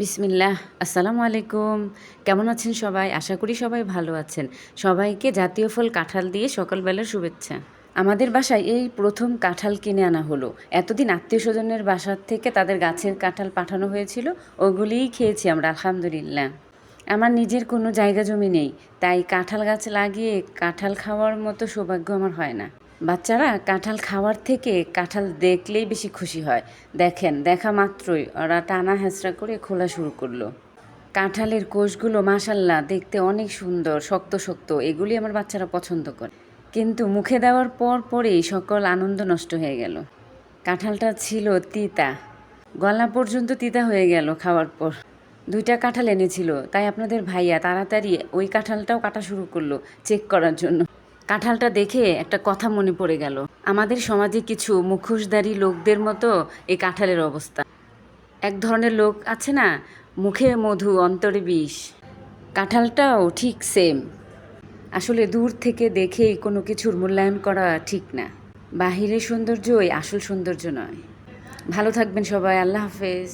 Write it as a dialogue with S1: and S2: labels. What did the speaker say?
S1: বিসমিল্লাহ, আসসালামু আলাইকুম। কেমন আছেন সবাই? আশা করি সবাই ভালো আছেন। সবাইকে জাতীয় ফল কাঁঠাল দিয়ে সকালবেলার শুভেচ্ছা। আমাদের বাসায় এই প্রথম কাঁঠাল কিনে আনা হলো। এতদিন আত্মীয়স্বজনের বাসার থেকে তাদের গাছের কাঁঠাল পাঠানো হয়েছিল, ওগুলিই খেয়েছি আমরা আলহামদুলিল্লাহ। আমার নিজের কোনো জায়গা জমি নেই, তাই কাঁঠাল গাছ লাগিয়ে কাঁঠাল খাওয়ার মতো সৌভাগ্য আমার হয় না। বাচ্চারা কাঁঠাল খাওয়ার থেকে কাঁঠাল দেখলেই বেশি খুশি হয়। দেখেন, দেখা মাত্রই ওরা টানা হেঁচড়া করে খোলা শুরু করলো। কাঁঠালের কোষগুলো মাশাল্লাহ দেখতে অনেক সুন্দর, শক্ত শক্ত, এগুলি আমার বাচ্চারা পছন্দ করে। কিন্তু মুখে দেওয়ার পর পরেই সকল আনন্দ নষ্ট হয়ে গেল। কাঁঠালটা ছিল তিতা, গলা পর্যন্ত তিতা হয়ে গেল খাওয়ার পর। 2টা কাঁঠাল এনেছিল, তাই আপনাদের ভাইয়া তাড়াতাড়ি ওই কাঁঠালটাও কাটা শুরু করলো চেক করার জন্য। কাঁঠালটা দেখে একটা কথা মনে পড়ে গেল। আমাদের সমাজে কিছু মুখোশধারী লোকদের মতো এই কাঁঠালের অবস্থা। এক ধরনের লোক আছে না, মুখে মধু অন্তরে বিষ। কাঁঠালটাও ঠিক সেম। আসলে দূর থেকে দেখেই কোনো কিছুর মূল্যায়ন করা ঠিক না। বাহিরের সৌন্দর্যই আসল সৌন্দর্য নয়। ভালো থাকবেন সবাই, আল্লাহ হাফেজ।